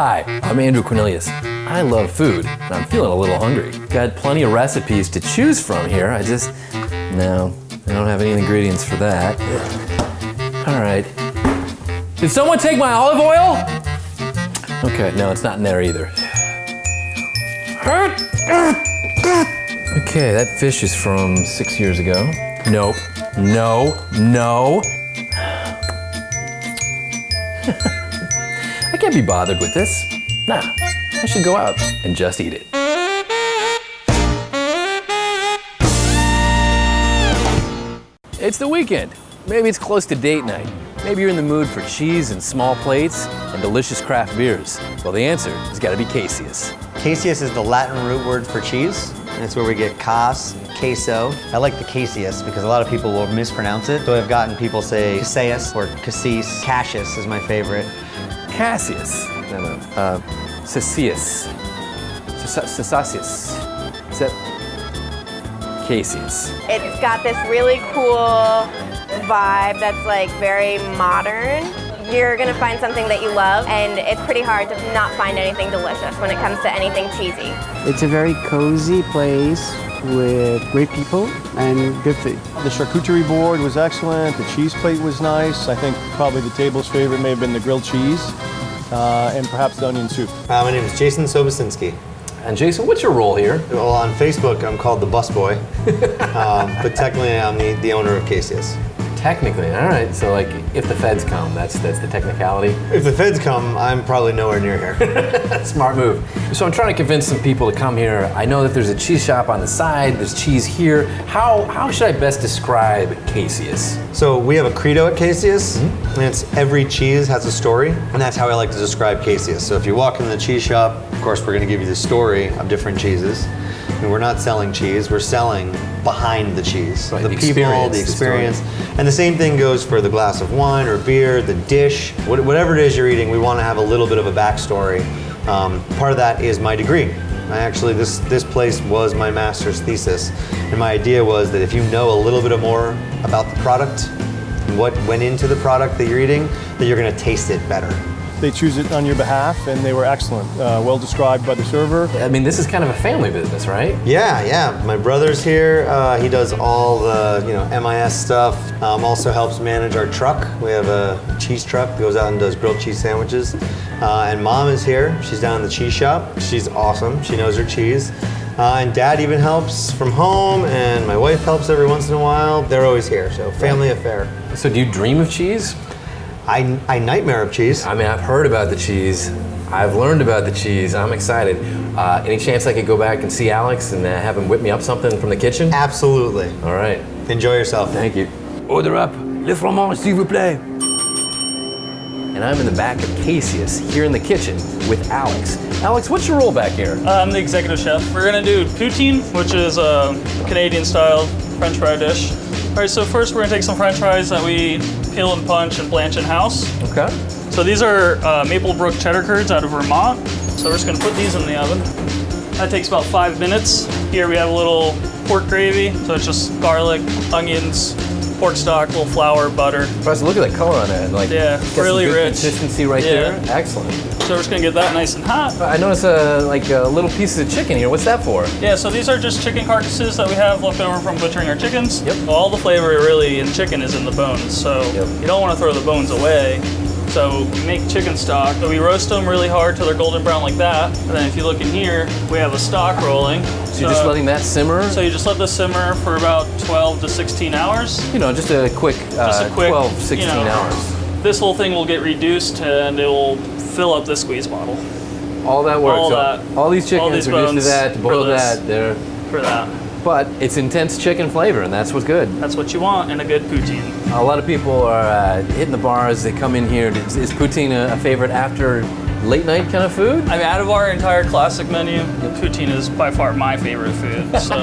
Hi, I'm Andrew Cornelius. I love food, and I'm feeling a little hungry. Got plenty of recipes to choose from here. No, I don't have any ingredients for that. All right. Did someone take my olive oil? Okay, no, it's not in there either. Okay, that fish is from 6 years ago. Nope, no. I can't be bothered with this. Nah, I should go out and just eat it. It's the weekend. Maybe it's close to date night. Maybe you're in the mood for cheese and small plates and delicious craft beers. Well, the answer has got to be Caseus. Caseus is the Latin root word for cheese. That's where we get cas, queso. I like the Caseus because a lot of people will mispronounce it. So I've gotten people say Caseus or Caseus. Cassius is my favorite. Caseus. No. Caseus. Caseus. Caseus. It's got this really cool vibe that's like very modern. You're gonna find something that you love, and it's pretty hard to not find anything delicious when it comes to anything cheesy. It's a very cozy place with great people and good food. The charcuterie board was excellent. The cheese plate was nice. I think probably the table's favorite may have been the grilled cheese and perhaps the onion soup. My name is Jason Sobosinski. And Jason, what's your role here? Well, on Facebook, I'm called the busboy, but technically I'm the owner of Caseus. Technically, all right. So like, if the feds come, that's the technicality. If the feds come, I'm probably nowhere near here. Smart move. So I'm trying to convince some people to come here. I know that there's a cheese shop on the side, there's cheese here. How should I best describe Caseus? So we have a credo at Caseus, and it's every cheese has a story, and that's how I like to describe Caseus. So if you walk into the cheese shop, of course we're gonna give you the story of different cheeses. And we're not selling cheese, we're selling behind the cheese. Right, the people, the experience. And the same thing goes for the glass of wine or beer, the dish, whatever it is you're eating, we want to have a little bit of a backstory. Part of that is my degree. This place was my master's thesis. And my idea was that if you know a little bit more about the product, and what went into the product that you're eating, that you're gonna taste it better. They choose it on your behalf, and they were excellent. Well described by the server. I mean, this is kind of a family business, right? Yeah. My brother's here. He does all the MIS stuff. Also helps manage our truck. We have a cheese truck that goes out and does grilled cheese sandwiches. And Mom is here. She's down in the cheese shop. She's awesome. She knows her cheese. And Dad even helps from home, and my wife helps every once in a while. They're always here, so family affair. So do you dream of cheese? I nightmare of cheese. I mean, I've heard about the cheese. I've learned about the cheese. I'm excited. Any chance I could go back and see Alex and have him whip me up something from the kitchen? Absolutely. All right. Enjoy yourself. Thank you. Order up. Le fromage, s'il vous plaît. And I'm in the back of Caseus, here in the kitchen with Alex. Alex, what's your role back here? I'm the executive chef. We're gonna do poutine, which is a Canadian-style French fry dish. All right, so first we're gonna take some French fries that we peel and punch and blanch in-house. Okay. So these are Maple Brook cheddar curds out of Vermont. So we're just gonna put these in the oven. That takes about 5 minutes. Here we have a little pork gravy. So it's just garlic, onions, pork stock, little flour, butter. Plus, look at the color on that. Like, Yeah, got really some good rich. consistency right there. Excellent. So we're just gonna get that nice and hot. I notice little pieces of chicken here. What's that for? Yeah, so these are just chicken carcasses that we have left over from butchering our chickens. Yep. All the flavor really in chicken is in the bones, so you don't want to throw the bones away. So we make chicken stock, but we roast them really hard till they're golden brown like that. And then if you look in here, we have a stock rolling. So you're just letting that simmer? So you just let this simmer for about 12 to 16 hours. Just a quick 12, 16 hours. This whole thing will get reduced and it will fill up this squeeze bottle. All that works. All that. All these chickens these reduced to that, to boil that. For that. But it's intense chicken flavor, and that's what's good. That's what you want in a good poutine. A lot of people are hitting the bars. They come in here. Is poutine a favorite after late night kind of food? I mean, out of our entire classic menu, poutine is by far my favorite food. So,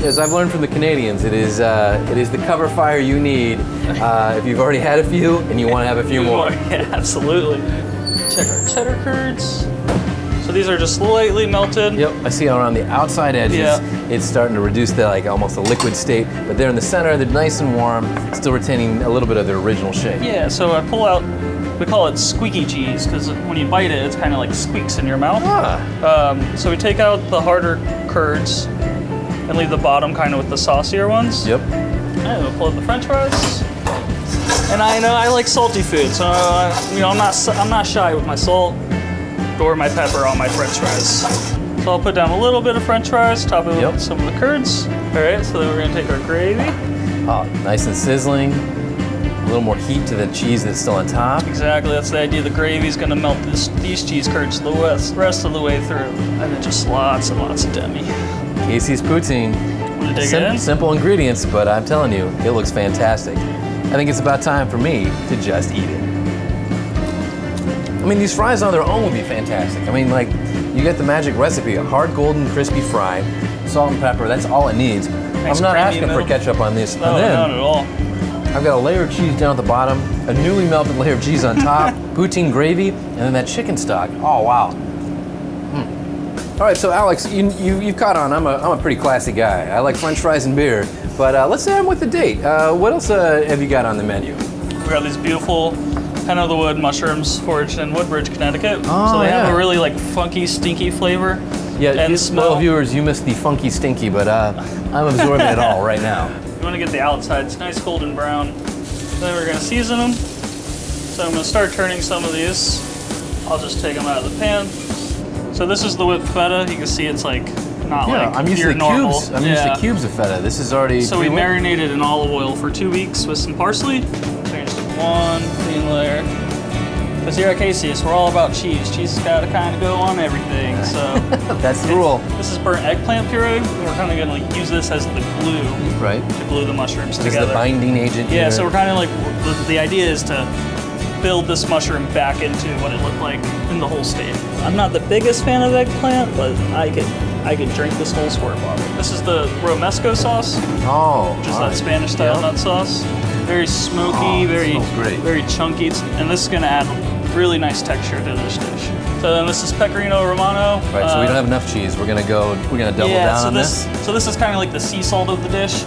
as I've learned from the Canadians, it is the cover fire you need if you've already had a few and you want to have a few more. Yeah, absolutely. Check our cheddar curds. So these are just slightly melted. Yep, I see around the outside edges, it's starting to reduce to almost a liquid state, but they're in the center, they're nice and warm, still retaining a little bit of their original shape. Yeah, so I pull out, We call it squeaky cheese because when you bite it, it's kind of like squeaks in your mouth. So we take out the harder curds and leave the bottom kind of with the saucier ones. Yep. And we'll pull out the French fries. And I know I like salty food, so I'm not shy with my salt or my pepper on my French fries. So I'll put down a little bit of French fries, top it with some of the curds. All right, so then we're gonna take our gravy. Oh, nice and sizzling. A little more heat to the cheese that's still on top. Exactly, that's the idea. The gravy's gonna melt these cheese curds the rest of the way through. And then just lots and lots of demi. Caseus Poutine. Wanna dig it in? Simple ingredients, but I'm telling you, it looks fantastic. I think it's about time for me to just eat it. I mean, these fries on their own would be fantastic. I mean, like, you get the magic recipe, a hard golden crispy fry, salt and pepper, that's all it needs. Nice I'm not creamy asking for middle. ketchup on this. No, And then, not at all. I've got a layer of cheese down at the bottom, a newly melted layer of cheese on top, poutine gravy, and then that chicken stock. Oh, wow. All right, so Alex, you've caught on. I'm a pretty classy guy. I like French fries and beer, but let's say I'm with the date. What else have you got on the menu? We got these beautiful Pen of the Wood mushrooms foraged in Woodbridge, Connecticut. Oh, so they have yeah. a really like funky, stinky flavor. Yeah, and smell. well, viewers, you missed the funky stinky, but I'm absorbing it all right now. You want to get the outside, it's nice golden brown. Then we're gonna season them. So I'm gonna start turning some of these. I'll just take them out of the pan. So this is the whipped feta. You can see it's like not like I'm used to your the normal. cubes. I'm used to cubes of feta. This is already. So we pre-whipped. marinated in olive oil for 2 weeks with some parsley. So you're just one clean layer. Because here at Caseus, we're all about cheese. Cheese has got to kind of go on everything. So That's the rule. this is burnt eggplant puree. We're kind of going to like use this as the glue Right. to glue the mushrooms This is together. the binding agent Yeah, here. so we're kind of like, the idea is to build this mushroom back into what it looked like in the whole state. I'm not the biggest fan of eggplant, but I could drink this whole squirt bottle. This is the romesco sauce, Oh, which is all that right. Spanish style Yep. nut sauce. Very smoky, Oh, it very smells great. very chunky, and this is gonna add really nice texture to this dish. So then this is pecorino romano. Right, so we don't have enough cheese. We're gonna double down so on this. So this is kind of like the sea salt of the dish.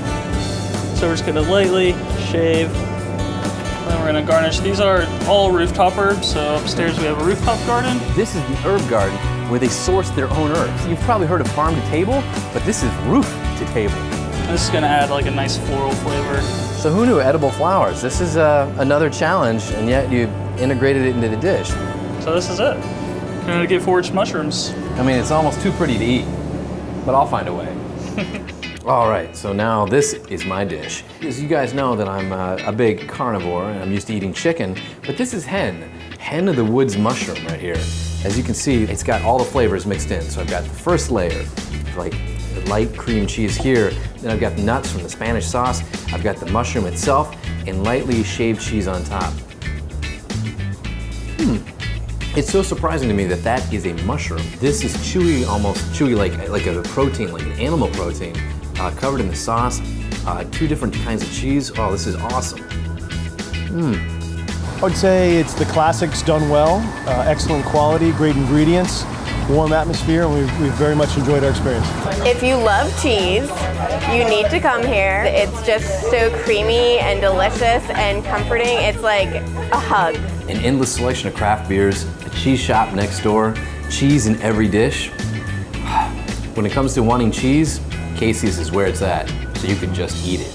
So we're just gonna lightly shave. Then we're gonna garnish. These are all rooftop herbs. So upstairs we have a rooftop garden. This is the herb garden where they source their own herbs. You've probably heard of farm to table, but this is roof to table. This is gonna add like a nice floral flavor. So who knew edible flowers? This is another challenge, and yet you integrated it into the dish. So this is it. Gonna get foraged mushrooms. I mean, it's almost too pretty to eat, but I'll find a way. All right, so now this is my dish. As you guys know that I'm a big carnivore and I'm used to eating chicken, but this is hen of the woods mushroom right here. As you can see, it's got all the flavors mixed in. So I've got the first layer, like the light cream cheese here. Then I've got the nuts from the Spanish sauce. I've got the mushroom itself and lightly shaved cheese on top. It's so surprising to me that that is a mushroom. This is chewy, almost chewy like a protein, like an animal protein, covered in the sauce. 2 different kinds of cheese. Oh, this is awesome. I would say it's the classics done well, excellent quality, great ingredients, warm atmosphere, and we've very much enjoyed our experience. If you love cheese, you need to come here. It's just so creamy and delicious and comforting. It's like a hug. An endless selection of craft beers, a cheese shop next door, cheese in every dish. When it comes to wanting cheese, Caseus is where it's at, so you can just eat it.